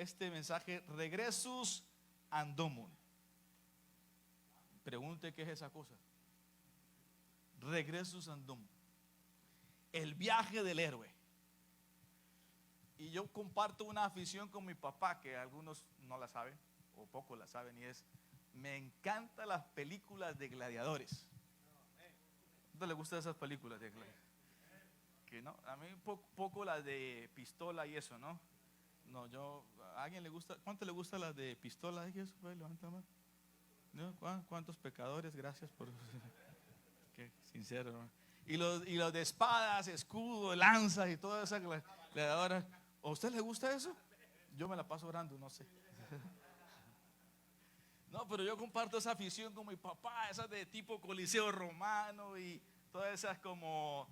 este mensaje Regresus Andomum. Pregunte qué es esa cosa. Regresus Andomum, el viaje del héroe. Y yo comparto una afición con mi papá que algunos no la saben o pocos la saben, y es: me encantan las películas de gladiadores. ¿No le gustan esas películas de gladiadores? Que no, a mí poco las de pistola y eso, ¿no? No, ¿a alguien le gusta? ¿Cuánto le gusta las de pistola y eso? Levanta más. ¿No? ¿Cuántos pecadores? Gracias por qué sincero, ¿no? Y los de espadas, escudo, lanzas y todas esas gladiadoras. ¿A usted le gusta eso? Yo me la paso orando, no sé. No, pero yo comparto esa afición con mi papá, esas de tipo Coliseo Romano y todas esas como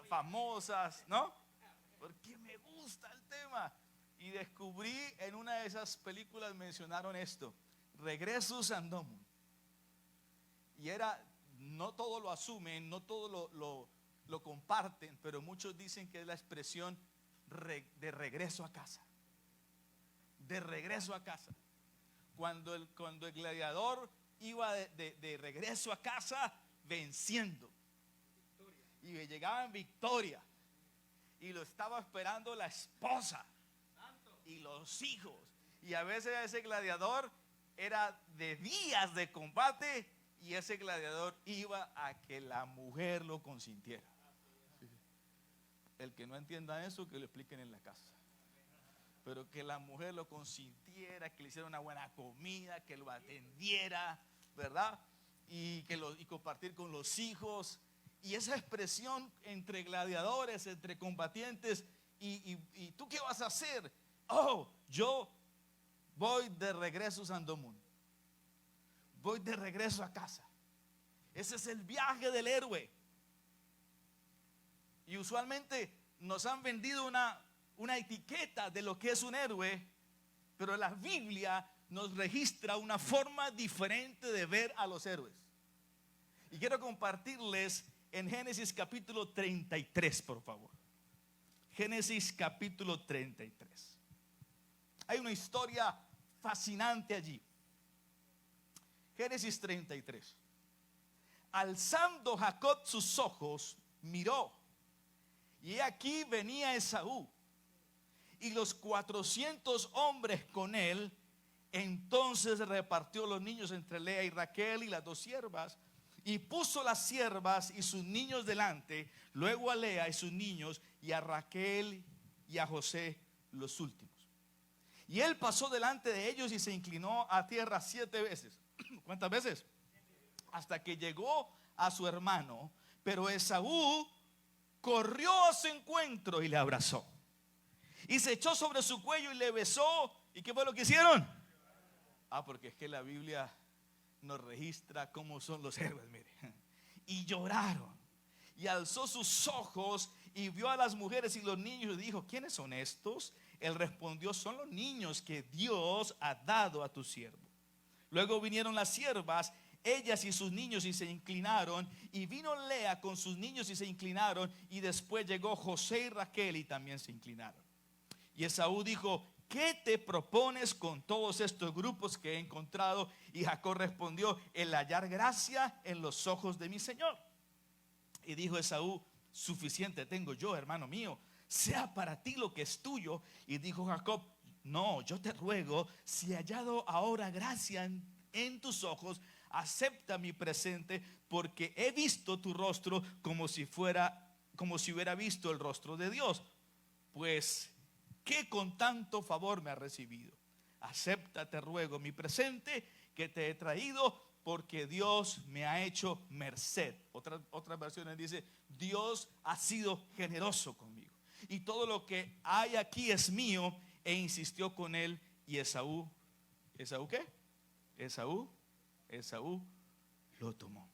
famosas, ¿no? Porque me gusta el tema. Y descubrí en una de esas películas, mencionaron esto: Regresus Andomum. Y no todo lo asumen, no todo lo comparten, pero muchos dicen que es la expresión de regreso a casa. De regreso a casa. Cuando el gladiador iba de regreso a casa venciendo, y llegaba en victoria, y lo estaba esperando la esposa y los hijos, y a veces ese gladiador era de días de combate, y ese gladiador iba a que la mujer lo consintiera. El que no entienda eso, que lo expliquen en la casa. Pero que la mujer lo consintiera, que le hiciera una buena comida, que lo atendiera, ¿verdad? Y compartir con los hijos. Y esa expresión entre gladiadores, entre combatientes. ¿Y tú qué vas a hacer? Oh, yo voy de regreso a Andomum. Voy de regreso a casa. Ese es el viaje del héroe. Y usualmente nos han vendido una etiqueta de lo que es un héroe, pero la Biblia nos registra una forma diferente de ver a los héroes. Y quiero compartirles en Génesis capítulo 33, por favor. Génesis capítulo 33. Hay una historia fascinante allí. Génesis 33. Alzando Jacob sus ojos, miró, y aquí venía Esaú y los 400 hombres con él. Entonces repartió los niños entre Lea y Raquel y las dos siervas, y puso las siervas y sus niños delante, luego a Lea y sus niños, y a Raquel y a José los últimos. Y él pasó delante de ellos y se inclinó a tierra 7 veces. ¿Cuántas veces? Hasta que llegó a su hermano. Pero Esaú corrió a su encuentro y le abrazó, y se echó sobre su cuello y le besó. ¿Y qué fue lo que hicieron? Porque es que la Biblia nos registra cómo son los héroes, mire. Y lloraron. Y alzó sus ojos y vio a las mujeres y los niños y dijo: ¿quiénes son estos? Él respondió: son los niños que Dios ha dado a tu siervo. Luego vinieron las siervas, ellas y sus niños, y se inclinaron. Y vino Lea con sus niños y se inclinaron. Y después llegó José y Raquel y también se inclinaron. Y Esaú dijo: ¿qué te propones con todos estos grupos que he encontrado? Y Jacob respondió: el hallar gracia en los ojos de mi señor. Y dijo Esaú: suficiente tengo yo, hermano mío, sea para ti lo que es tuyo. Y dijo Jacob: no, yo te ruego, si he hallado ahora gracia en tus ojos, acepta mi presente, porque he visto tu rostro como si hubiera visto el rostro de Dios. Pues que con tanto favor me has recibido. Acepta, te ruego, mi presente que te he traído, porque Dios me ha hecho merced. Otras versiones dice: Dios ha sido generoso conmigo, y todo lo que hay aquí es mío. E insistió con él. Y Esaú ¿qué? Esaú lo tomó.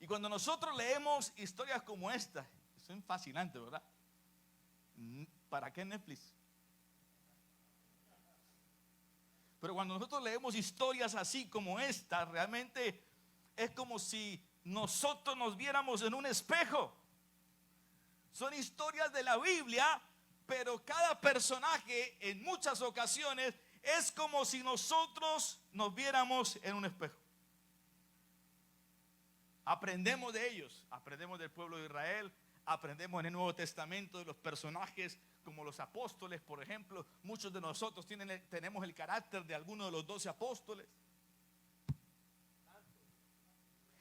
Y cuando nosotros leemos historias como esta, son fascinantes, ¿verdad? ¿Para qué Netflix? Pero cuando nosotros leemos historias así como esta, realmente es como si nosotros nos viéramos en un espejo. Son historias de la Biblia, Pero cada personaje en muchas ocasiones es como si nosotros nos viéramos en un espejo. Aprendemos de ellos, aprendemos del pueblo de Israel, aprendemos en el Nuevo Testamento de los personajes como los apóstoles, por ejemplo. Muchos de nosotros tenemos el carácter de alguno de los 12 apóstoles.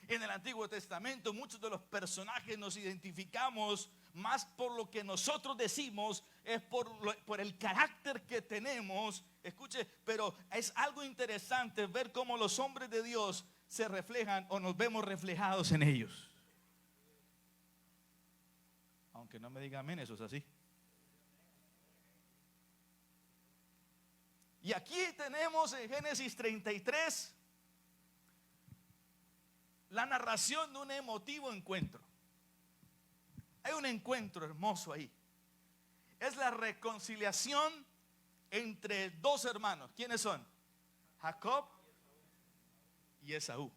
En el Antiguo Testamento muchos de los personajes nos identificamos más por lo que nosotros decimos, es por el carácter que tenemos. Escuche, pero es algo interesante ver cómo los hombres de Dios se reflejan o nos vemos reflejados en ellos. Aunque no me digan amén, eso es así. Y aquí tenemos en Génesis 33 la narración de un emotivo encuentro. Hay un encuentro hermoso ahí. Es la reconciliación entre dos hermanos. ¿Quiénes son? Jacob y Esaú.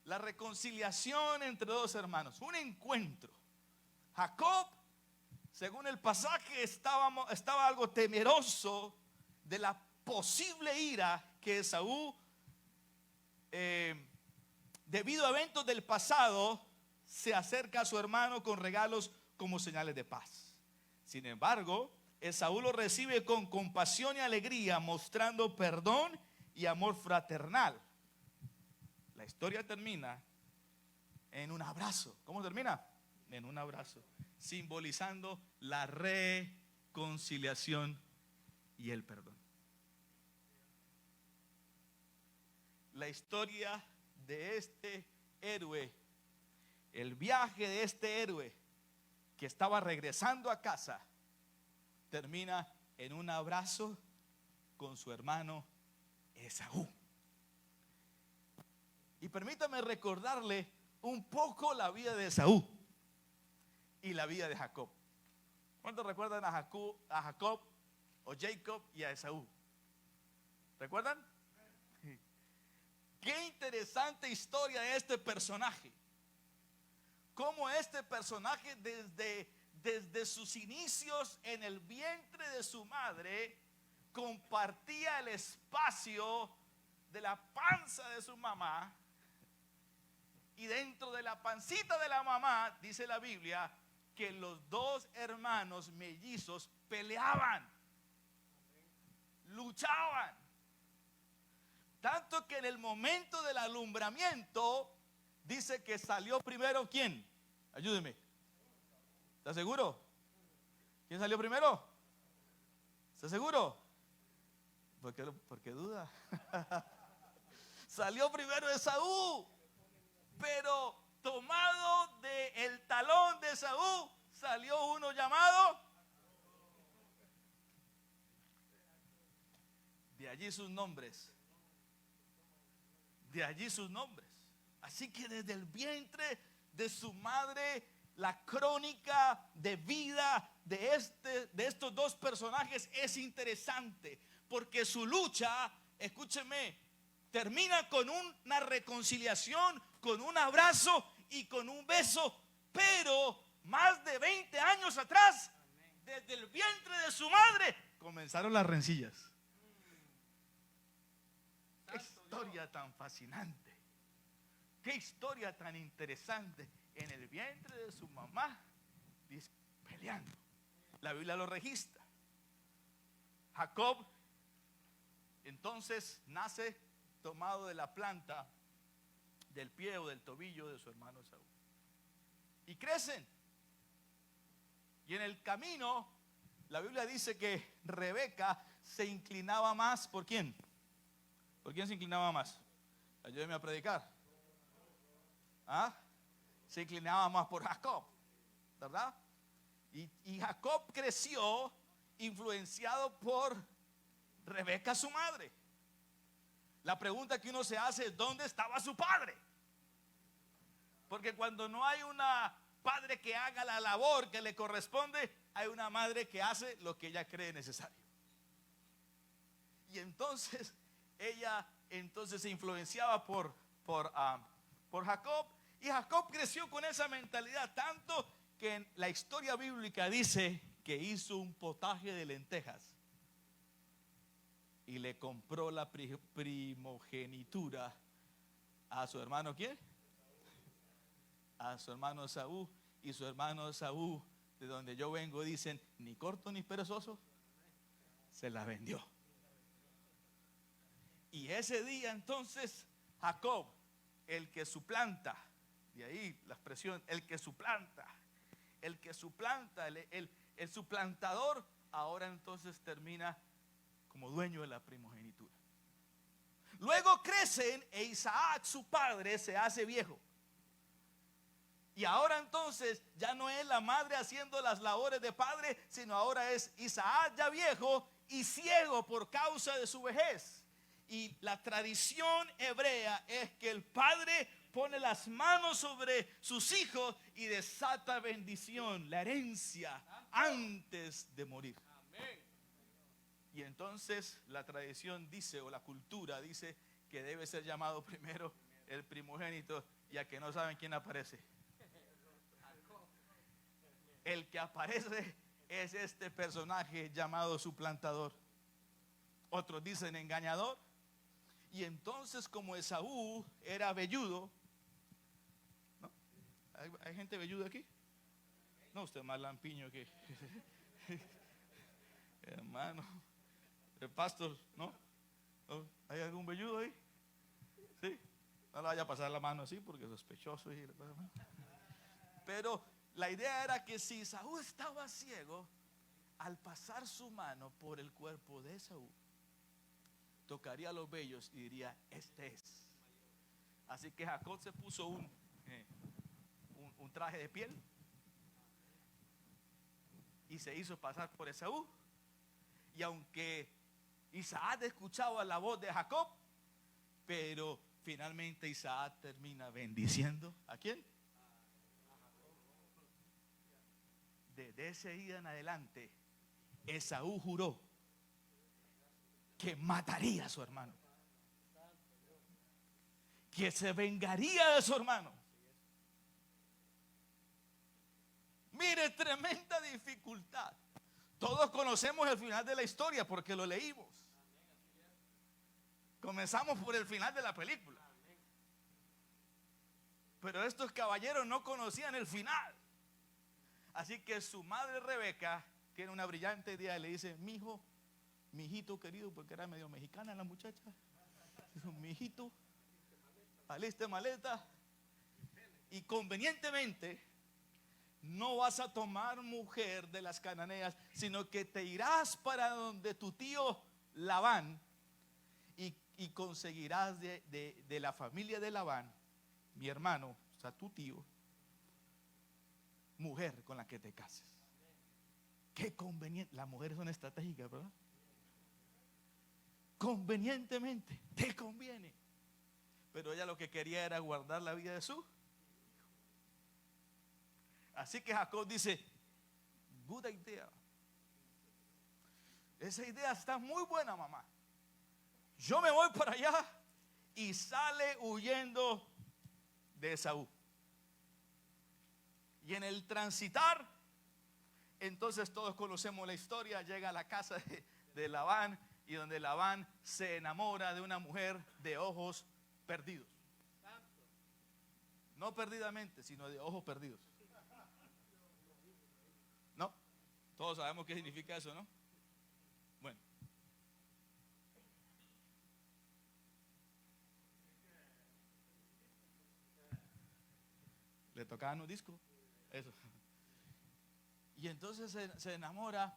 La reconciliación entre dos hermanos. Un encuentro. Jacob, según el pasaje, estaba algo temeroso de la posible ira que Esaú, debido a eventos del pasado, se acerca a su hermano con regalos como señales de paz. Sin embargo, Esaú lo recibe con compasión y alegría, mostrando perdón y amor fraternal. La historia termina en un abrazo. ¿Cómo termina? En un abrazo, simbolizando la reconciliación y el perdón. La historia de este héroe, el viaje de este héroe que estaba regresando a casa, termina en un abrazo con su hermano Esaú. Y permítame recordarle un poco la vida de Esaú y la vida de Jacob. ¿Cuántos recuerdan a Jacob o Jacob y a Esaú? ¿Recuerdan? Qué interesante historia de este personaje. Cómo este personaje desde sus inicios en el vientre de su madre compartía el espacio de la panza de su mamá, y dentro de la pancita de la mamá dice la Biblia que los dos hermanos mellizos peleaban, luchaban, tanto que en el momento del alumbramiento dice que salió primero. ¿Quién? Ayúdeme. ¿Está seguro? ¿Quién salió primero? ¿Está seguro? ¿Por qué duda? Salió primero Esaú, pero tomado del talón de Esaú salió uno llamado. De allí sus nombres. De allí sus nombres. Así que desde el vientre de su madre, la crónica de vida de estos dos personajes es interesante, porque su lucha, escúcheme, termina con una reconciliación, con un abrazo y con un beso, pero más de 20 años atrás, desde el vientre de su madre, comenzaron las rencillas. Qué historia tan fascinante. Qué historia tan interesante. En el vientre de su mamá, peleando. La Biblia lo registra. Jacob entonces nace tomado de la planta del pie o del tobillo de su hermano Esaú. Y crecen. Y en el camino, la Biblia dice que Rebeca se inclinaba más. ¿Por quién? ¿Por quién se inclinaba más? Ayúdeme a predicar. ¿Ah? Se inclinaba más por Jacob, ¿verdad? Y Jacob creció influenciado por Rebeca, su madre. La pregunta que uno se hace es: ¿dónde estaba su padre? Porque cuando no hay una padre que haga la labor que le corresponde, hay una madre que hace lo que ella cree necesario. Y entonces ella se influenciaba por Jacob. Y Jacob creció con esa mentalidad, tanto que en la historia bíblica dice que hizo un potaje de lentejas y le compró la primogenitura a su hermano, ¿quién? A su hermano Esaú. Y su hermano Esaú, de donde yo vengo, dicen, ni corto ni perezoso, se la vendió. Y ese día entonces Jacob, el que suplanta, de ahí la expresión, el que suplanta, el suplantador, ahora entonces termina como dueño de la primogenitura. Luego crecen e Isaac, su padre, se hace viejo. Y ahora entonces ya no es la madre haciendo las labores de padre, sino ahora es Isaac ya viejo y ciego por causa de su vejez. Y la tradición hebrea es que el padre pone las manos sobre sus hijos y desata bendición, la herencia, antes de morir. Y entonces la tradición dice, o la cultura dice, que debe ser llamado primero el primogénito, ya que no saben quién aparece. El que aparece es este personaje llamado suplantador. Otros dicen engañador. Y entonces, como Esaú era velludo, ¿no? ¿Hay gente velluda aquí? No, usted es más lampiño que hermano. El pastor, ¿no? ¿Hay algún velludo ahí? Sí. No le vaya a pasar la mano así porque es sospechoso. Pero la idea era que si Esaú estaba ciego, al pasar su mano por el cuerpo de Esaú, tocaría los vellos y diría, este es. Así que Jacob se puso un traje de piel y se hizo pasar por Esaú. Y aunque Isaac escuchaba la voz de Jacob, pero finalmente Isaac termina bendiciendo ¿a quién? Desde ese día en adelante, Esaú juró que mataría a su hermano, que se vengaría de su hermano. Mire, tremenda dificultad. Todos conocemos el final de la historia porque lo leímos. Comenzamos por el final de la película. Pero estos caballeros no conocían el final. Así que su madre Rebeca tiene una brillante idea y le dice, mi hijo, mi hijito querido, porque era medio mexicana la muchacha. Dijo, mi hijito, aliste maleta y convenientemente no vas a tomar mujer de las cananeas, sino que te irás para donde tu tío Labán y conseguirás de la familia de Labán, mi hermano, o sea, tu tío, mujer con la que te cases. Qué conveniente. Las mujeres son estratégicas, ¿verdad? Convenientemente, te conviene. Pero ella lo que quería era guardar la vida de su hijo. Así que Jacob dice, good idea. Esa idea está muy buena, mamá. Yo me voy para allá. Y sale huyendo de Esaú. Y en el transitar, entonces todos conocemos la historia, llega a la casa de Labán, y donde Labán se enamora de una mujer de ojos perdidos. No perdidamente, sino de ojos perdidos. ¿No? Todos sabemos qué significa eso, ¿no? Bueno. Le tocaban un disco. Eso. Y entonces se enamora.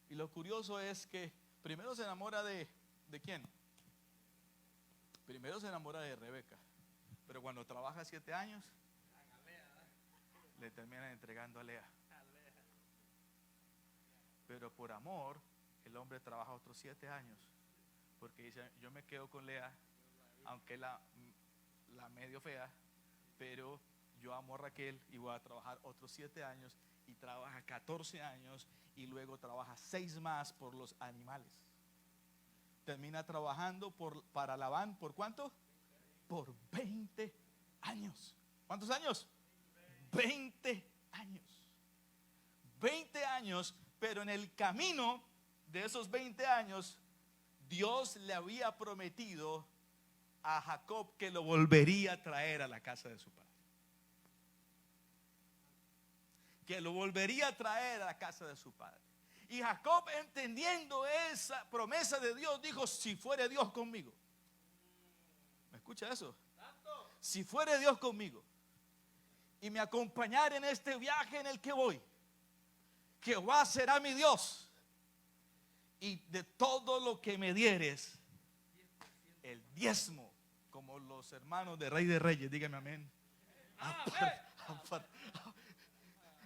Y lo curioso es que primero se enamora ¿de quién? Primero se enamora de Rebeca. Pero cuando trabaja 7 años, le terminan entregando a Lea. Pero por amor, el hombre trabaja otros 7 años. Porque dice, yo me quedo con Lea, aunque la medio fea, pero yo amo a Raquel y voy a trabajar otros 7 años. Y trabaja 14 años y luego trabaja 6 más por los animales. Termina trabajando para Labán, ¿por cuánto? Por 20 años. ¿Cuántos años? 20 años. 20 años, pero en el camino de esos 20 años, Dios le había prometido a Jacob que lo volvería a traer a la casa de su padre. Que lo volvería a traer a la casa de su padre. Y Jacob, entendiendo esa promesa de Dios, dijo: si fuere Dios conmigo. ¿Me escucha eso? Si fuere Dios conmigo y me acompañara en este viaje en el que voy, Jehová será mi Dios, y de todo lo que me dieres, el diezmo, como los hermanos de Rey de Reyes, dígame amén,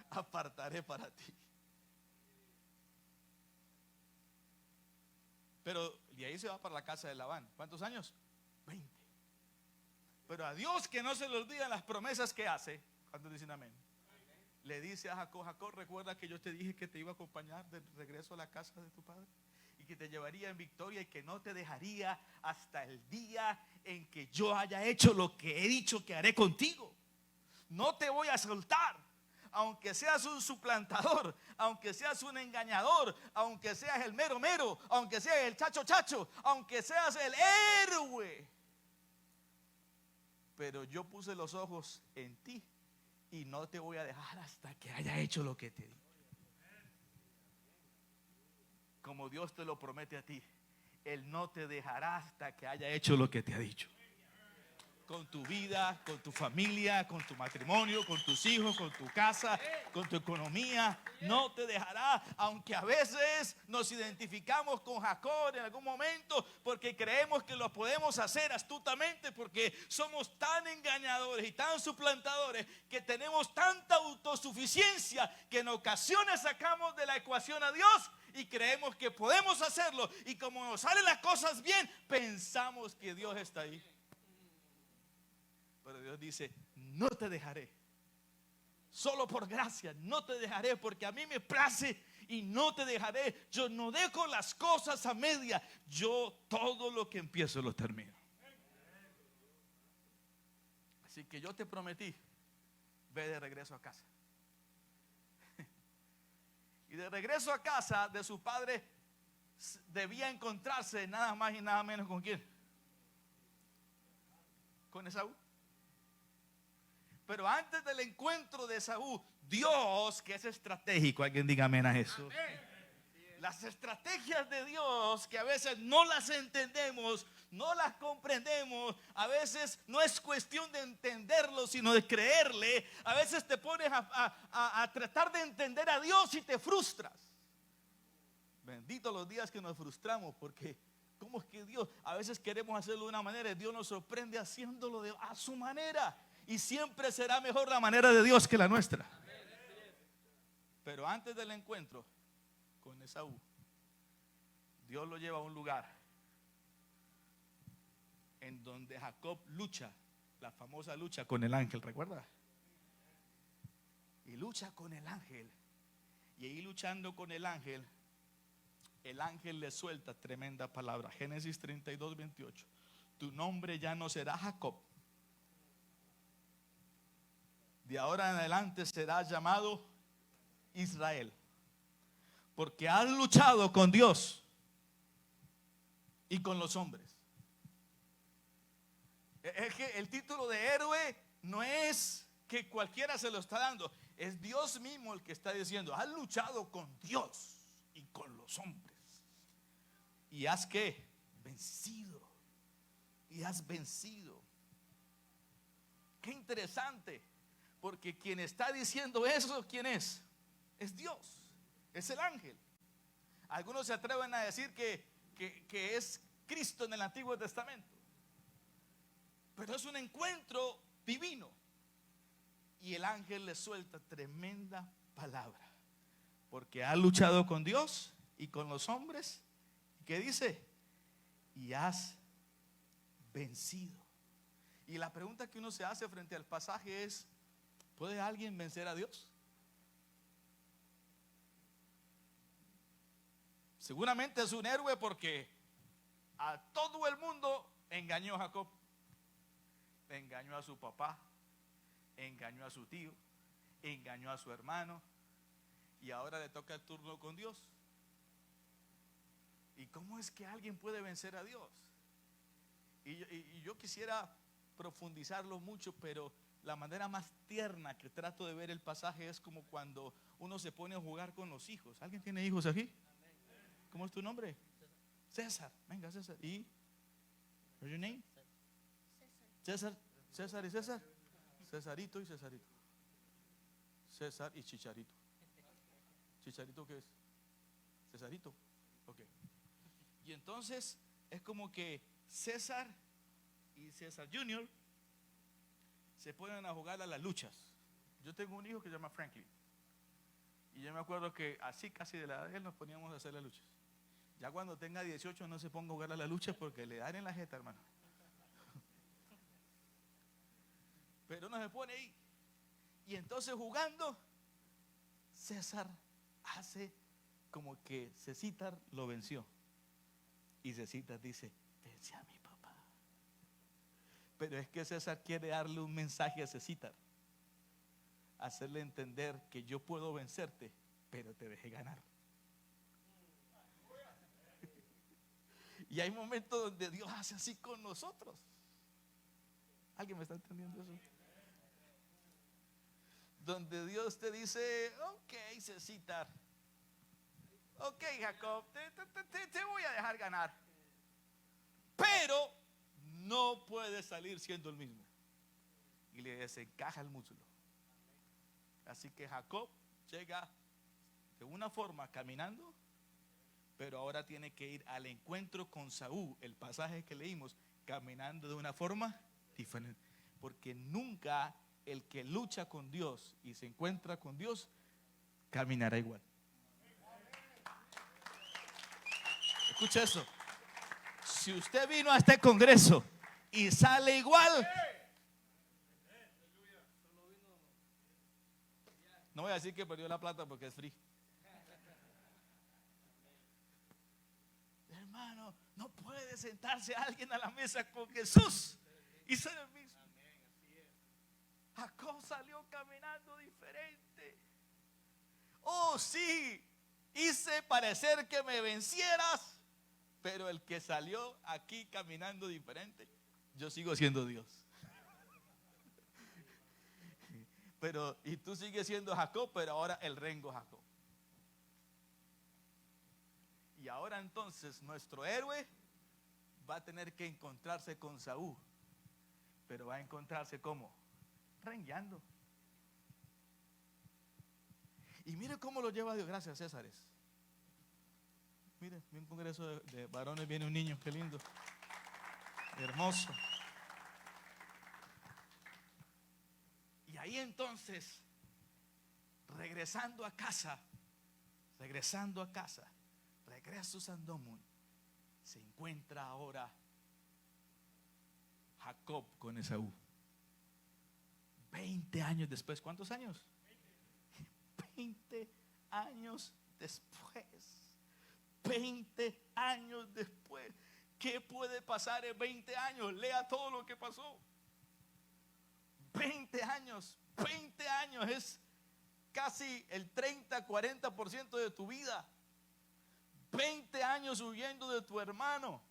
apartaré para ti. Pero y ahí se va para la casa de Labán. ¿Cuántos años? 20. Pero a Dios, que no se le olvidan las promesas que hace. ¿Cuántos dicen amén? Le dice a Jacob: Jacob, recuerda que yo te dije que te iba a acompañar de regreso a la casa de tu padre, y que te llevaría en victoria, y que no te dejaría hasta el día en que yo haya hecho lo que he dicho que haré contigo. No te voy a soltar, aunque seas un suplantador, aunque seas un engañador, aunque seas el mero mero, aunque seas el chacho chacho, aunque seas el héroe. Pero yo puse los ojos en ti y no te voy a dejar hasta que haya hecho lo que te di. Como Dios te lo promete a ti, Él no te dejará hasta que haya hecho lo que te ha dicho. Con tu vida, con tu familia, con tu matrimonio, con tus hijos, con tu casa, con tu economía, no te dejará. Aunque a veces nos identificamos con Jacob en algún momento, porque creemos que lo podemos hacer astutamente, porque somos tan engañadores y tan suplantadores, que tenemos tanta autosuficiencia, que en ocasiones sacamos de la ecuación a Dios y creemos que podemos hacerlo, y como nos salen las cosas bien, pensamos que Dios está ahí. Pero Dios dice: no te dejaré, solo por gracia, no te dejaré, porque a mí me place y no te dejaré. Yo no dejo las cosas a media, yo todo lo que empiezo lo termino. Así que yo te prometí: ve de regreso a casa. Y de regreso a casa de su padre debía encontrarse nada más y nada menos con ¿quién? Con Esaú. Pero antes del encuentro de Esaú, Dios, que es estratégico, alguien diga amén a eso. Las estrategias de Dios, que a veces no las entendemos, no las comprendemos, a veces no es cuestión de entenderlo, sino de creerle. A veces te pones a tratar de entender a Dios y te frustras. Bendito los días que nos frustramos, porque ¿cómo es que Dios? A veces queremos hacerlo de una manera y Dios nos sorprende haciéndolo a su manera. Y siempre será mejor la manera de Dios que la nuestra. Pero antes del encuentro con Esaú, Dios lo lleva a un lugar en donde Jacob lucha, la famosa lucha con el ángel, ¿recuerda? Y lucha con el ángel. Y ahí luchando con el ángel le suelta tremenda palabra. Génesis 32, 28. Tu nombre ya no será Jacob, de ahora en adelante serás llamado Israel, porque has luchado con Dios y con los hombres. Es que el título de héroe no es que cualquiera se lo está dando, es Dios mismo el que está diciendo: has luchado con Dios y con los hombres, y has ¿qué? Vencido. Y has vencido. Qué interesante. Porque quien está diciendo eso, ¿quién es? Es Dios, es el ángel. Algunos se atreven a decir que es Cristo en el Antiguo Testamento. Pero es un encuentro divino. Y el ángel le suelta tremenda palabra. Porque ha luchado con Dios y con los hombres. ¿Qué dice? Y has vencido. Y la pregunta que uno se hace frente al pasaje es: ¿puede alguien vencer a Dios? Seguramente es un héroe, porque a todo el mundo engañó a Jacob. Engañó a su papá, engañó a su tío, engañó a su hermano. y ahora le toca el turno con Dios. ¿Y cómo es que alguien puede vencer a Dios? Y yo quisiera profundizarlo mucho, pero la manera más tierna que trato de ver el pasaje es como cuando uno se pone a jugar con los hijos. ¿Alguien tiene hijos aquí? ¿Cómo es tu nombre? César. Venga, César. ¿Y? What's your name? César. César y César. Cesarito y Cesarito. César y Chicharito. ¿Chicharito qué es? Cesarito. Ok. Y entonces es como que César y César Junior se ponen a jugar a las luchas. Yo tengo un hijo que se llama Franklin. Y yo me acuerdo que así casi de la edad de él nos poníamos a hacer las luchas. Ya cuando tenga 18 no se ponga a jugar a las luchas porque le dan en la jeta, hermano. Pero no se pone ahí. Y entonces jugando, César hace como que Cecitar lo venció. Y Cecitar dice: vencí a mi papá. Pero es que César quiere darle un mensaje a Cecitar, hacerle entender que yo puedo vencerte, pero te dejé ganar. Y hay momentos donde Dios hace así con nosotros. ¿Alguien me está entendiendo eso? Donde Dios te dice: ok, Cecitar, ok, Jacob, te voy a dejar ganar, pero no puedes salir siendo el mismo. Y le desencaja el muslo. Así que Jacob llega de una forma caminando, pero ahora tiene que ir al encuentro con Saúl, el pasaje que leímos, caminando de una forma diferente. Porque nunca el que lucha con Dios y se encuentra con Dios caminará igual. Escucha eso. Si usted vino a este congreso y sale igual, no voy a decir que perdió la plata porque es free. Hermano, no puede sentarse alguien a la mesa con Jesús y ser el mismo. Jacob salió caminando diferente. Oh, sí, hice parecer que me vencieras, pero el que salió aquí caminando diferente, yo sigo siendo Dios. Pero, y tú sigues siendo Jacob, pero ahora el rengo Jacob. Y ahora entonces nuestro héroe va a tener que encontrarse con Saúl, pero va a encontrarse como rengueando. Y mire cómo lo lleva Dios. Gracias, Césares. Mire, un congreso de varones, viene un niño, qué lindo, hermoso. Y ahí entonces, regresando a casa, regreso a Sandomún, se encuentra ahora Jacob con Esaú. 20 años después. ¿Cuántos años? 20 años después. 20 años después. ¿Qué puede pasar en 20 años? Lea todo lo que pasó. 20 años. 20 años es casi el 30-40% de tu vida. 20 años huyendo de tu hermano.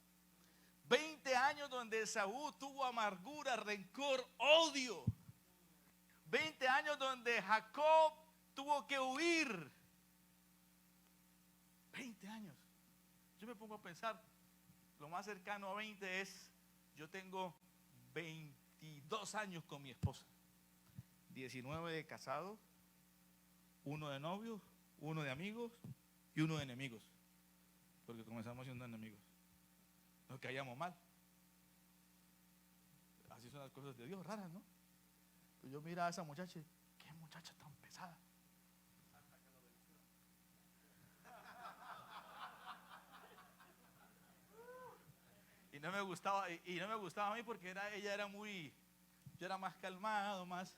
20 años donde Esaú tuvo amargura, rencor, odio. 20 años donde Jacob tuvo que huir. 20 años. Yo me pongo a pensar, lo más cercano a 20 es, yo tengo 22 años con mi esposa. 19 de casado, 1 de novio, 1 de amigos y 1 de enemigos. Porque comenzamos siendo enemigos. Nos caíamos mal. Así son las cosas de Dios, raras, ¿no? Yo miraba a esa muchacha, qué muchacha tan pesada. Y no me gustaba, y no me gustaba a mí porque ella era muy, yo era más calmado, más,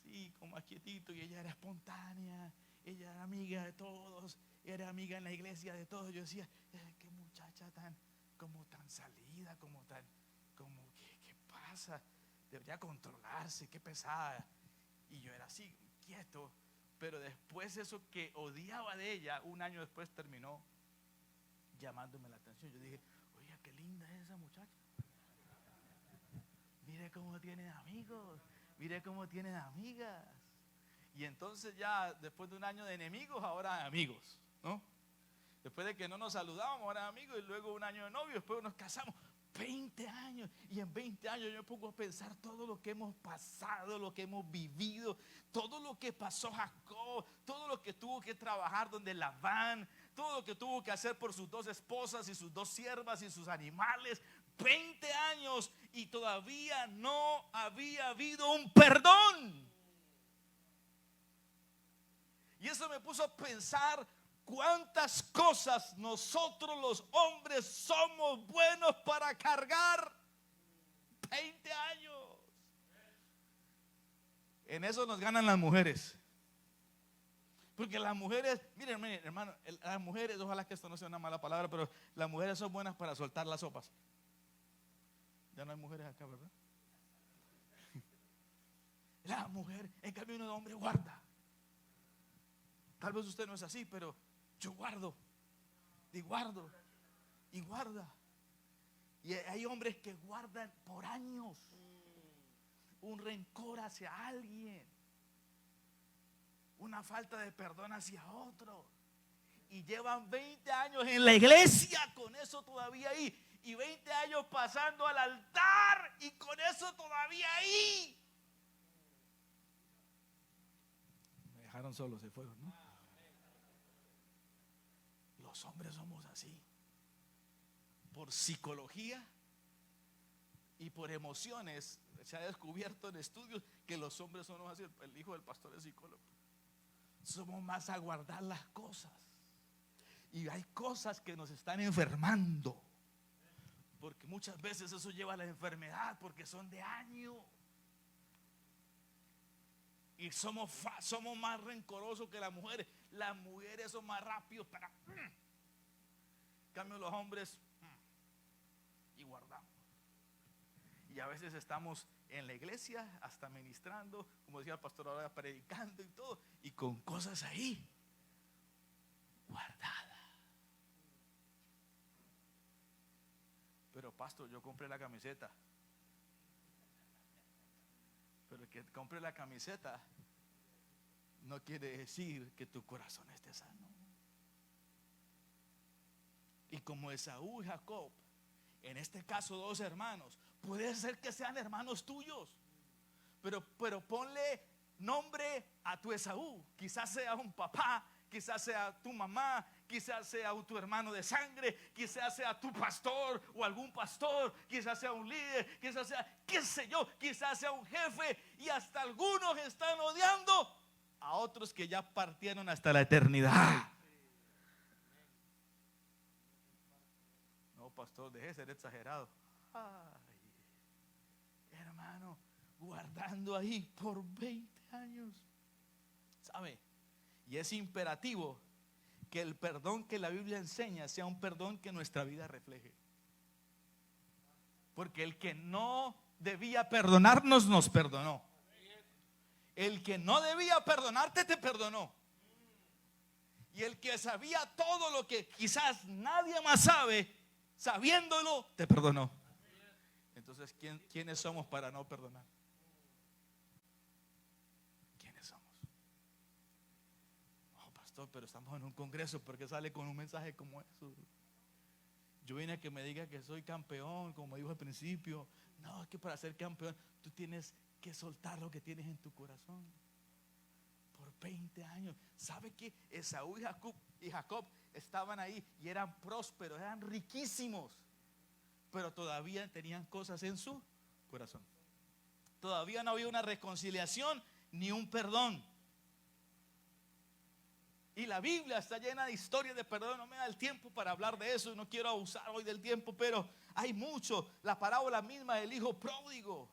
sí, como más quietito, y ella era espontánea, ella era amiga de todos, era amiga en la iglesia de todos. Yo decía, qué muchacha tan salida, ¿qué pasa? Debería controlarse, qué pesada. Y yo era así, quieto. Pero después eso que odiaba de ella, un año después terminó llamándome la atención. Yo dije, oye, qué linda es esa muchacha. Mire cómo tiene amigos, mire cómo tiene amigas. Y entonces ya después de un año de enemigos, ahora amigos, ¿no? Después de que no nos saludábamos, ahora amigos, y luego un año de novio, después nos casamos. 20 años, y en 20 años yo me pongo a pensar todo lo que hemos pasado, lo que hemos vivido, todo lo que pasó Jacob, todo lo que tuvo que trabajar donde Labán, todo lo que tuvo que hacer por sus 2 esposas y sus 2 siervas y sus animales. 20 años y todavía no había habido un perdón. Y eso me puso a pensar cuántas cosas nosotros los hombres somos buenos para cargar. 20 años. En eso nos ganan las mujeres. Porque las mujeres, miren hermano, las mujeres, ojalá que esto no sea una mala palabra, pero las mujeres son buenas para soltar las sopas. Ya no hay mujeres acá, ¿verdad? La mujer, en cambio, un hombre guarda. Tal vez usted no es así, pero yo guardo y guardo y guarda. Y hay hombres que guardan por años un rencor hacia alguien, una falta de perdón hacia otro, y llevan 20 años en la iglesia con eso todavía ahí, y 20 años pasando al altar y con eso todavía ahí. Me dejaron solo, se fueron, ¿no? Los hombres somos así, por psicología y por emociones. Se ha descubierto en estudios que los hombres somos así. El hijo del pastor es psicólogo. Somos más a guardar las cosas, y hay cosas que nos están enfermando, porque muchas veces eso lleva a la enfermedad, porque son de años. Y somos más rencorosos que las mujeres. Las mujeres son más rápidos para en cambio los hombres y guardamos. Y a veces estamos en la iglesia hasta ministrando, como decía el pastor ahora, predicando y todo, y con cosas ahí guardadas. Pero pastor, yo compré la camiseta. Pero que compre la camiseta no quiere decir que tu corazón esté sano. Y como Esaú y Jacob, en este caso 2 hermanos, puede ser que sean hermanos tuyos, pero ponle nombre a tu Esaú. Quizás sea un papá, quizás sea tu mamá, quizás sea tu hermano de sangre, quizás sea tu pastor o algún pastor, quizás sea un líder, quizás sea, qué sé yo, quizás sea un jefe, y hasta algunos están odiando a otros que ya partieron hasta la eternidad. No, pastor, deje de ser exagerado. Ay, hermano, guardando ahí por 20 años. ¿Sabe? Y es imperativo que el perdón que la Biblia enseña sea un perdón que nuestra vida refleje. Porque el que no debía perdonarnos, nos perdonó. El que no debía perdonarte, te perdonó. Y el que sabía todo lo que quizás nadie más sabe, sabiéndolo, te perdonó. Entonces, ¿quiénes somos para no perdonar? ¿Quiénes somos? Oh, pastor, pero estamos en un congreso, ¿por qué sale con un mensaje como eso? Yo vine a que me diga que soy campeón, como dijo al principio. No, es que para ser campeón tú tienes que soltar lo que tienes en tu corazón. Por 20 años. ¿Sabe qué? Esaú y Jacob estaban ahí y eran prósperos, eran riquísimos, pero todavía tenían cosas en su corazón. Todavía no había una reconciliación ni un perdón. Y la Biblia está llena de historias de perdón. No me da el tiempo para hablar de eso, no quiero abusar hoy del tiempo, pero hay mucho. La parábola misma del hijo pródigo,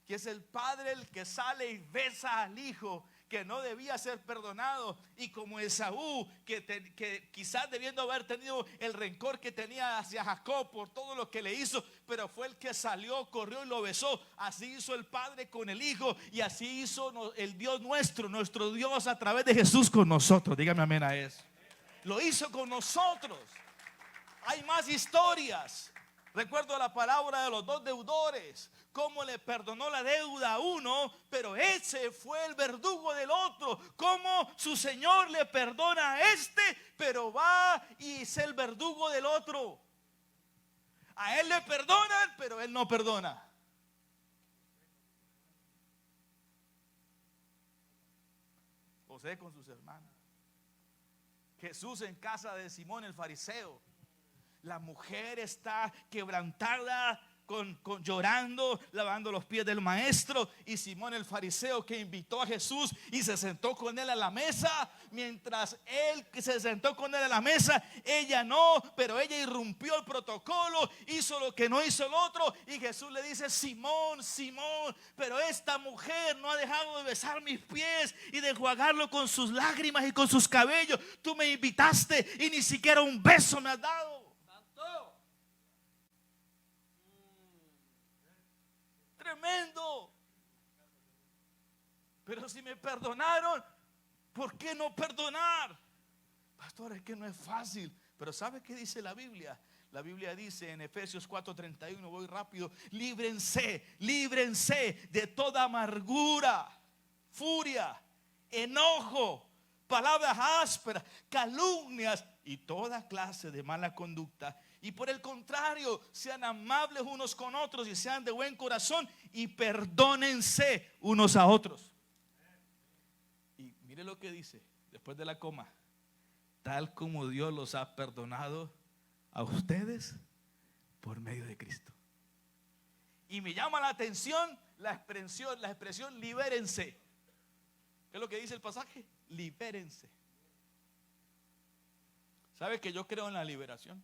que es el padre el que sale y besa al hijo, que no debía ser perdonado, y como Esaú, que quizás debiendo haber tenido el rencor que tenía hacia Jacob por todo lo que le hizo, pero fue el que salió, corrió y lo besó. Así hizo el Padre con el Hijo, y así hizo el Dios nuestro Dios a través de Jesús con nosotros. Dígame amén a eso. Lo hizo con nosotros. Hay más historias. Recuerdo la palabra de los dos deudores, cómo le perdonó la deuda a uno, pero ese fue el verdugo del otro. Cómo su Señor le perdona a este, pero va y es el verdugo del otro. A él le perdonan, pero él no perdona. José con sus hermanos, Jesús en casa de Simón el fariseo. La mujer está quebrantada, llorando, lavando los pies del maestro. Y Simón el fariseo, que invitó a Jesús y se sentó con él a la mesa. Mientras él se sentó con él a la mesa, ella no, pero ella irrumpió el protocolo, hizo lo que no hizo el otro. Y Jesús le dice: Simón, Simón, pero esta mujer no ha dejado de besar mis pies y de enjuagarlo con sus lágrimas y con sus cabellos. Tú me invitaste y ni siquiera un beso me has dado. Tremendo. Pero si me perdonaron, ¿por qué no perdonar? Pastor, es que no es fácil. Pero ¿sabe qué dice la Biblia? La Biblia dice en Efesios 4:31, voy rápido: líbrense de toda amargura, furia, enojo, palabras ásperas, calumnias y toda clase de mala conducta. Y por el contrario, sean amables unos con otros y sean de buen corazón y perdónense unos a otros. Y mire lo que dice después de la coma: tal como Dios los ha perdonado a ustedes por medio de Cristo. Y me llama la atención la expresión libérense. ¿Qué es lo que dice el pasaje? Libérense. ¿Sabe que yo creo en la liberación?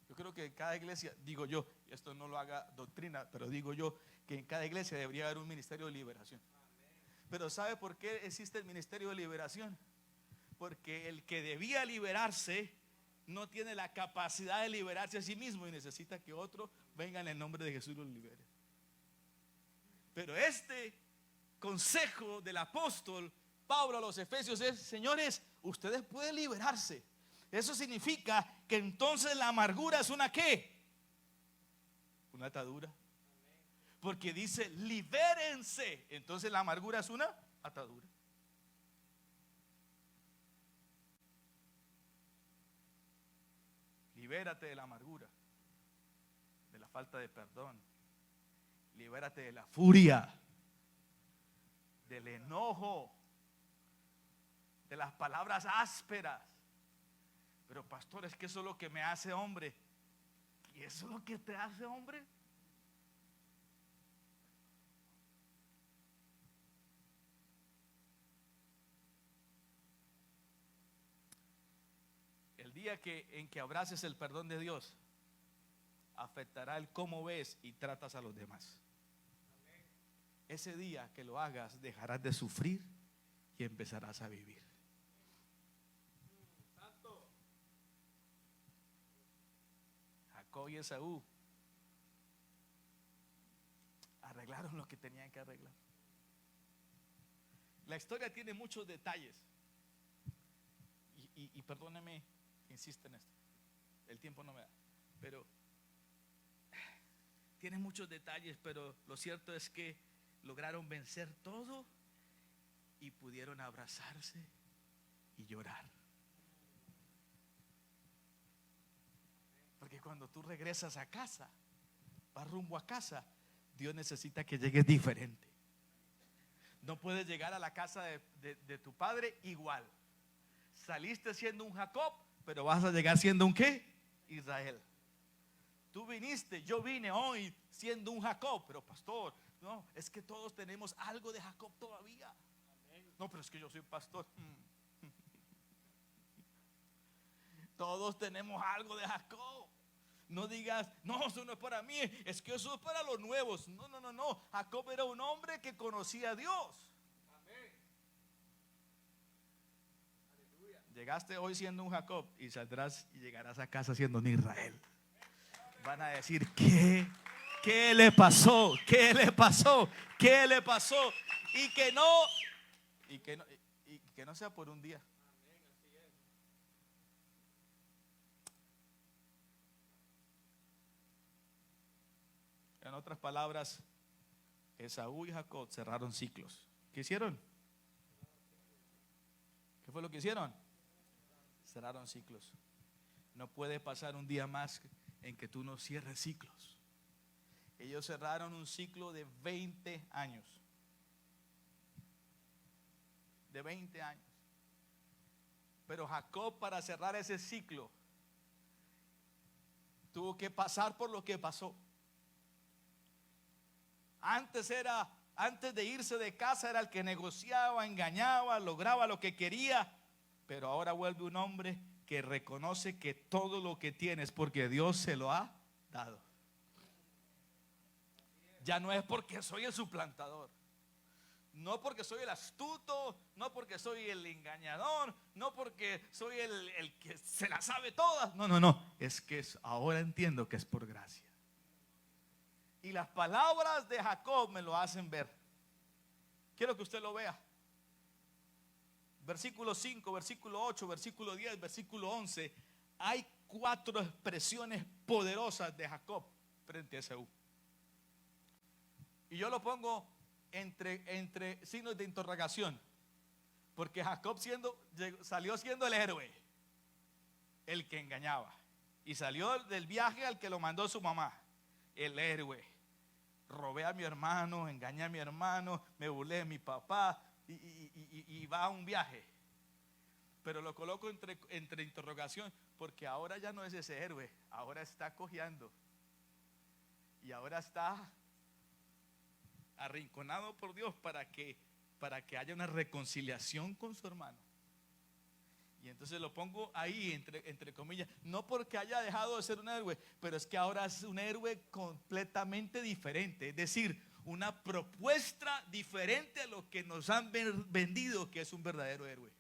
Yo creo que en cada iglesia, digo yo, esto no lo haga doctrina, pero digo yo que en cada iglesia debería haber un ministerio de liberación. Pero ¿sabe por qué existe el ministerio de liberación? Porque el que debía liberarse no tiene la capacidad de liberarse a sí mismo y necesita que otro venga en el nombre de Jesús y lo libere. Pero este consejo del apóstol Pablo a los Efesios es: señores, ustedes pueden liberarse. Eso significa que entonces la amargura es una ¿qué? Una atadura. Porque dice libérense. Entonces la amargura es una atadura. Libérate de la amargura, de la falta de perdón. Libérate de la furia, del enojo, de las palabras ásperas. Pero pastor, es que eso es lo que me hace hombre. ¿Y eso es lo que te hace hombre? El día en que abraces el perdón de Dios, afectará el cómo ves y tratas a los demás. Ese día que lo hagas, dejarás de sufrir y empezarás a vivir. Jacob y Esaú arreglaron lo que tenían que arreglar. La historia tiene muchos detalles. Y perdóneme, insisto en esto. El tiempo no me da. Pero tiene muchos detalles, pero lo cierto es que lograron vencer todo y pudieron abrazarse y llorar. Porque cuando tú regresas a casa, vas rumbo a casa, Dios necesita que llegues diferente. No puedes llegar a la casa de tu padre igual. Saliste siendo un Jacob, pero vas a llegar siendo un ¿qué? Israel. Tú viniste, yo vine hoy siendo un Jacob, pero pastor, no, es que todos tenemos algo de Jacob todavía. No, pero es que yo soy pastor. Todos tenemos algo de Jacob. No digas, no, eso no es para mí, es que eso es para los nuevos. No, no, no, no. Jacob era un hombre que conocía a Dios. Llegaste hoy siendo un Jacob y saldrás y llegarás a casa siendo un Israel. Van a decir, ¿qué le pasó? ¿Qué le pasó? ¿Qué le pasó? Y que no sea por un día. En otras palabras, Esaú y Jacob cerraron ciclos. ¿Qué hicieron? ¿Qué fue lo que hicieron? Cerraron ciclos. No puede pasar un día más en que tú no cierres ciclos. Ellos cerraron un ciclo de 20 años. De 20 años. Pero Jacob, para cerrar ese ciclo, tuvo que pasar por lo que pasó. Antes de irse de casa era el que negociaba, engañaba, lograba lo que quería. Pero ahora vuelve un hombre que reconoce que todo lo que tiene es porque Dios se lo ha dado. Ya no es porque soy el suplantador, no porque soy el astuto, no porque soy el engañador, no porque soy el que se la sabe todas. No, no, no. Es que ahora entiendo que es por gracia. Y las palabras de Jacob me lo hacen ver. Quiero que usted lo vea. Versículo 5, versículo 8, versículo 10, versículo 11. Hay 4 expresiones poderosas de Jacob frente a Esaú. Y yo lo pongo entre signos de interrogación. Porque Jacob salió siendo el héroe, el que engañaba. Y salió del viaje al que lo mandó su mamá, el héroe. Robé a mi hermano, engañé a mi hermano, me burlé de mi papá y va a un viaje. Pero lo coloco entre interrogación, porque ahora ya no es ese héroe, ahora está cojeando. Y ahora está arrinconado por Dios para que haya una reconciliación con su hermano. Y entonces lo pongo ahí entre comillas, no porque haya dejado de ser un héroe, pero es que ahora es un héroe completamente diferente. Es decir, una propuesta diferente a lo que nos han vendido que es un verdadero héroe.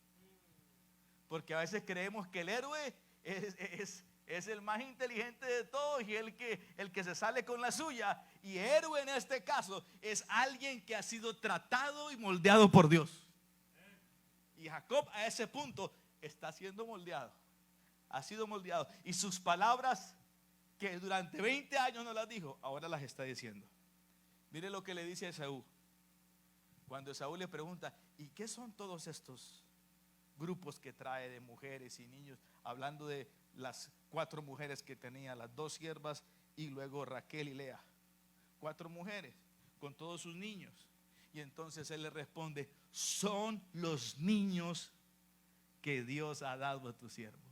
Porque a veces creemos que el héroe es el más inteligente de todos y el que se sale con la suya. Y héroe en este caso es alguien que ha sido tratado y moldeado por Dios. Y Jacob a ese punto está siendo moldeado. Ha sido moldeado. Y sus palabras que durante 20 años no las dijo, ahora las está diciendo. Mire lo que le dice a Esaú. Cuando Esaú le pregunta, ¿y qué son todos estos grupos que trae de mujeres y niños? Hablando de las 4 mujeres que tenía, las 2 siervas y luego Raquel y Lea. 4 mujeres con todos sus niños. Y entonces él le responde, son los niños que Dios ha dado a tu siervo.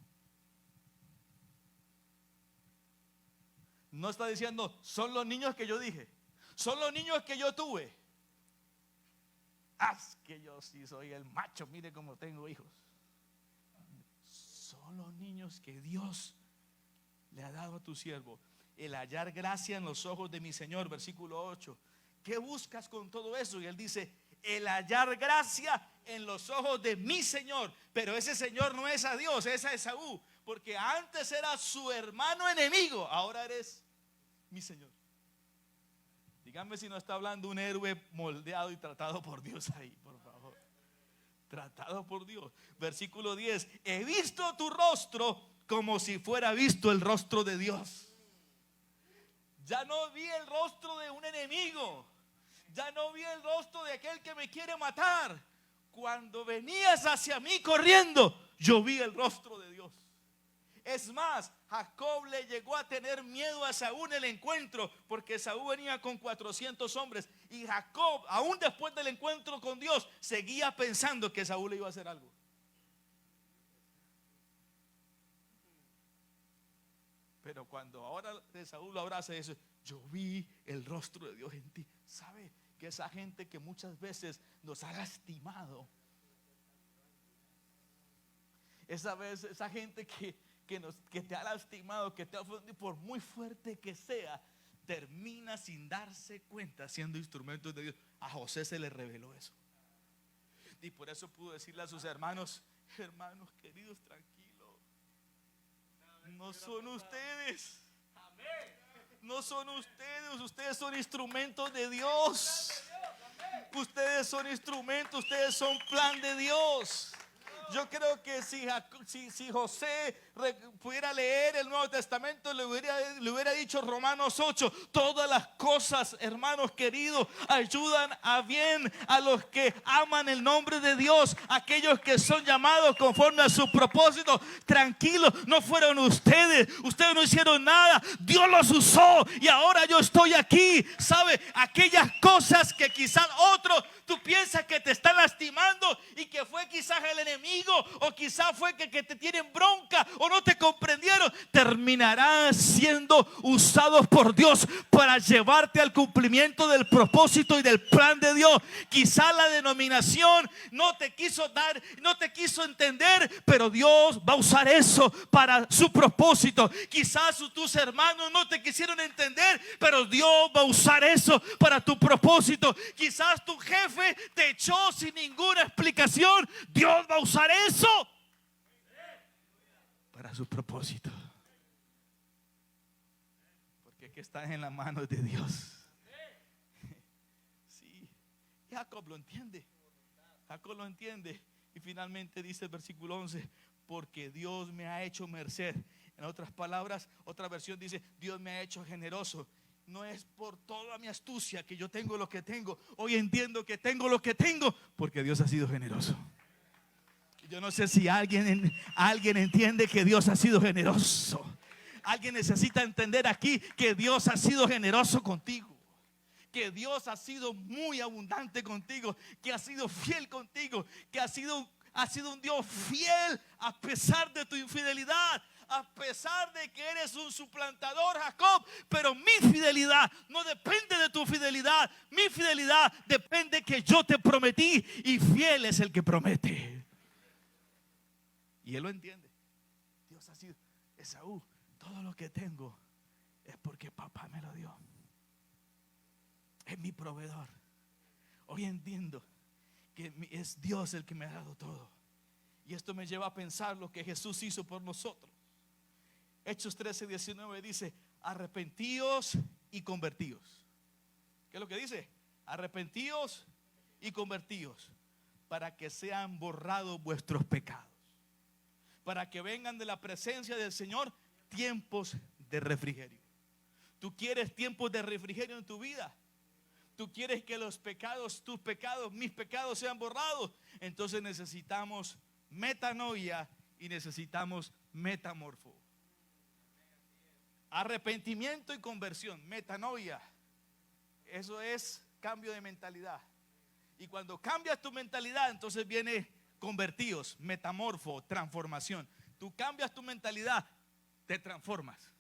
No está diciendo, son los niños que yo dije, son los niños que yo tuve. Es que yo sí soy el macho, mire cómo tengo hijos. Son los niños que Dios le ha dado a tu siervo. El hallar gracia en los ojos de mi Señor, versículo 8. ¿Qué buscas con todo eso? Y él dice, el hallar gracia en los ojos de mi Señor. Pero ese Señor no es a Dios, es a Esaú. Porque antes era su hermano enemigo, ahora eres mi Señor. Díganme si no está hablando un héroe moldeado y tratado por Dios ahí, por favor. Tratado por Dios. Versículo 10. He visto tu rostro como si fuera visto el rostro de Dios. Ya no vi el rostro de un enemigo. Ya no vi el rostro de aquel que me quiere matar. Cuando venías hacia mí corriendo, yo vi el rostro de Dios. Es más, Jacob le llegó a tener miedo a Esaú en el encuentro, porque Esaú venía con 400 hombres. Y Jacob, aún después del encuentro con Dios, seguía pensando que Esaú le iba a hacer algo. Pero cuando ahora Esaú lo abraza y dice, yo vi el rostro de Dios en ti. ¿Sabe? Que esa gente que muchas veces nos ha lastimado, esa gente que te ha lastimado, que te ha ofendido, por muy fuerte que sea, termina sin darse cuenta siendo instrumentos de Dios. A José se le reveló eso. Y por eso pudo decirle a sus hermanos: hermanos queridos, tranquilos, no son ustedes. No son ustedes, ustedes son instrumentos de Dios. Ustedes son instrumentos, ustedes son plan de Dios. Yo creo que si José pudiera leer el Nuevo Testamento, le hubiera dicho Romanos 8: todas las cosas, hermanos queridos, ayudan a bien a los que aman el nombre de Dios, aquellos que son llamados conforme a su propósito. Tranquilos, no fueron ustedes no hicieron nada, Dios los usó y ahora yo estoy aquí. ¿Sabe? Aquellas cosas que quizás otros, tú piensas que te están lastimando y que fue quizás el enemigo, o quizás fue que te tienen bronca o no te comprendieron, terminarán siendo usados por Dios para llevarte al cumplimiento del propósito y del plan de Dios. Quizás la denominación no te quiso dar, no te quiso entender, pero Dios va a usar eso para su propósito. Quizás tus hermanos no te quisieron entender, pero Dios va a usar eso para tu propósito. Quizás tu jefe te echó sin ninguna explicación, Dios va a usar eso para su propósito, porque aquí estás en las manos de Dios. Sí, Jacob lo entiende. Jacob lo entiende. Y finalmente dice el versículo 11: porque Dios me ha hecho merced. En otras palabras, otra versión dice: Dios me ha hecho generoso. No es por toda mi astucia que yo tengo lo que tengo. Hoy entiendo que tengo lo que tengo porque Dios ha sido generoso. Yo no sé si alguien entiende que Dios ha sido generoso. Alguien necesita entender aquí que Dios ha sido generoso contigo, que Dios ha sido muy abundante contigo, que ha sido fiel contigo, que ha sido un Dios fiel a pesar de tu infidelidad, a pesar de que eres un suplantador, Jacob. Pero mi fidelidad no depende de tu fidelidad. Mi fidelidad depende que yo te prometí, y fiel es el que promete. Y él lo entiende. Dios ha sido: Esaú, todo lo que tengo es porque papá me lo dio. Es mi proveedor. Hoy entiendo que es Dios el que me ha dado todo. Y esto me lleva a pensar lo que Jesús hizo por nosotros. Hechos 13:19 dice: arrepentíos y convertíos. ¿Qué es lo que dice? Arrepentíos y convertíos, para que sean borrados vuestros pecados, para que vengan de la presencia del Señor tiempos de refrigerio. ¿Tú quieres tiempos de refrigerio en tu vida? ¿Tú quieres que los pecados, tus pecados, mis pecados sean borrados? Entonces necesitamos metanoia y necesitamos metamorfo. Arrepentimiento y conversión. Metanoia, eso es cambio de mentalidad. Y cuando cambias tu mentalidad, entonces viene convertidos, metamorfo, transformación. Tú cambias tu mentalidad, te transformas.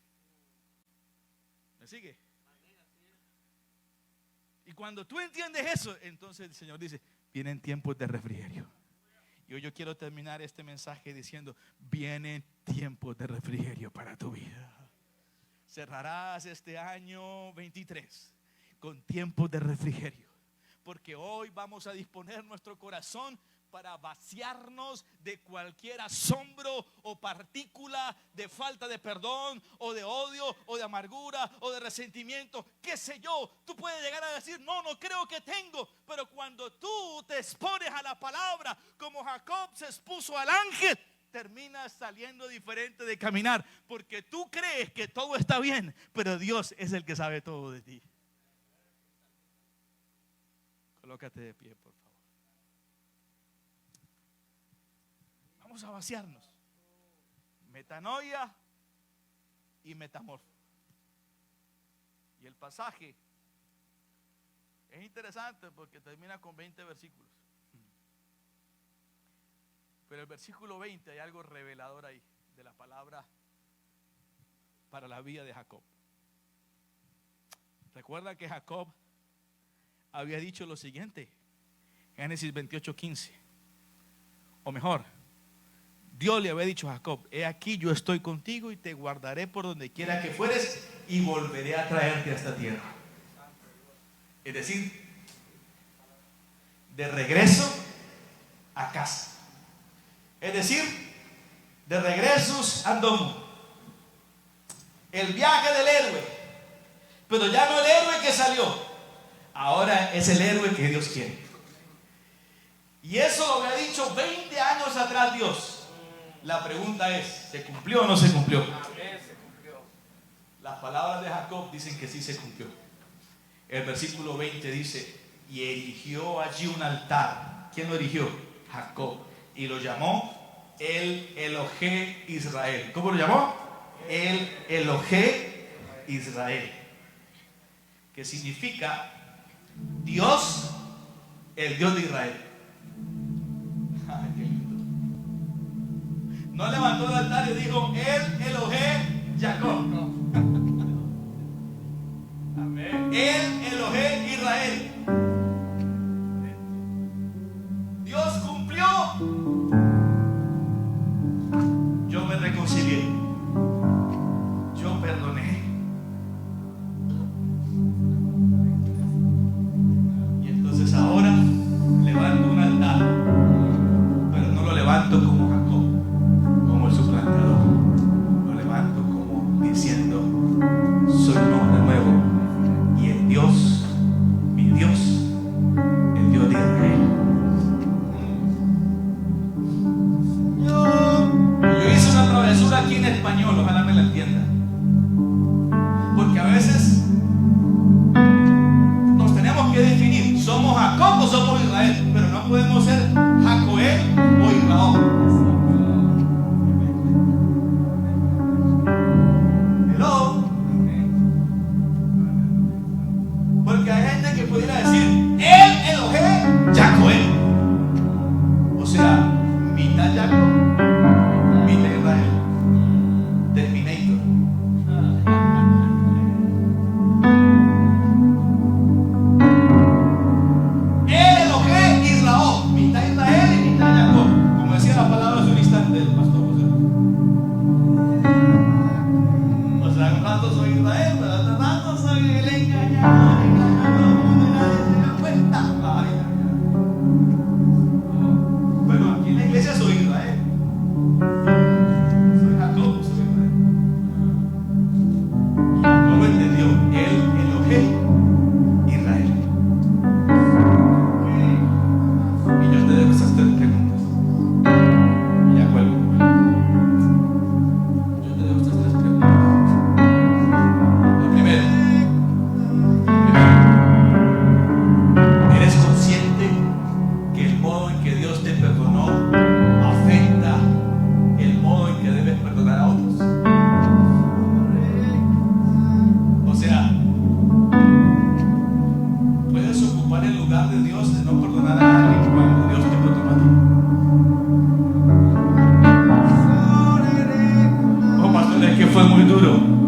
¿Me sigue? Y cuando tú entiendes eso, entonces el Señor dice: vienen tiempos de refrigerio. Y hoy yo quiero terminar este mensaje diciendo: vienen tiempos de refrigerio para tu vida. Cerrarás este año 23 con tiempos de refrigerio, porque hoy vamos a disponer nuestro corazón para vaciarnos de cualquier asombro o partícula de falta de perdón, o de odio, o de amargura, o de resentimiento, qué sé yo. Tú puedes llegar a decir: no creo que tengo. Pero cuando tú te expones a la palabra, como Jacob se expuso al ángel, terminas saliendo diferente de caminar, porque tú crees que todo está bien, pero Dios es el que sabe todo de ti. Colócate de pie, por favor. Vamos a vaciarnos. Metanoia y metamorfo. Y el pasaje es interesante porque termina con 20 versículos. Pero el versículo 20 hay algo revelador ahí de la palabra para la vida de Jacob. Recuerda que Jacob había dicho lo siguiente, Génesis 28:15. O mejor, Dios le había dicho a Jacob: he aquí, yo estoy contigo y te guardaré por donde quiera que fueres y volveré a traerte a esta tierra. Es decir, de regreso a casa. Es decir, de regresos a domo. El viaje del héroe. Pero ya no el héroe que salió, ahora es el héroe que Dios quiere. Y eso lo había dicho 20 años atrás Dios. La pregunta es: ¿se cumplió o no se cumplió? Amén, se cumplió. Las palabras de Jacob dicen que sí se cumplió. El versículo 20 dice: y erigió allí un altar. ¿Quién lo erigió? Jacob. Y lo llamó el Elohé Israel. ¿Cómo lo llamó? El Elohé Israel, que significa Dios, el Dios de Israel. Ay, qué lindo. No levantó el altar y dijo: el Elohé Jacob. Amén. El Elohé Israel. Dios cumplió. Yo me reconcilié. Yo perdoné. Y entonces ahora levanto un altar, pero no lo levanto como Jacob, como el suplantador. Lo levanto como diciendo: soy un hombre nuevo y el Dios, mi Dios, el Dios de Israel. Yo hice una travesura aquí en español, ojalá me la entienda. Porque a veces nos tenemos que definir: ¿somos Jacob o somos Israel? Pero no podemos ser Jacoel o Israel. Hello. Porque hay gente que pudiera decir: el Elohé Jacoel. O sea, mitad Jacob, mitad Israel. Terminator. El Elohé Israel, mitad Israel y mitad Jacob. Como decía la palabra hace un instante el pastor José. O sea, un rato soy Israel, pero otro rato soy el engañado, nadie se da cuenta. Ay, ay, ay. Pero aquí en la iglesia soy Israel. Soy Jacob, soy Israel. No lo entendió. El Elohé Israel. Y yo te dejo esas 3 preguntas. Y ya cuelgo. Yo te dejo estas 3 preguntas. La primera. ¿Eres consciente que el modo en que Dios te perdonó afecta el modo en que debes perdonar a otros? O sea, puedes ocupar el lugar de Dios de no perdonar a alguien cuando Dios te perdonó a ti. Oh, pastor, es que fue muy duro.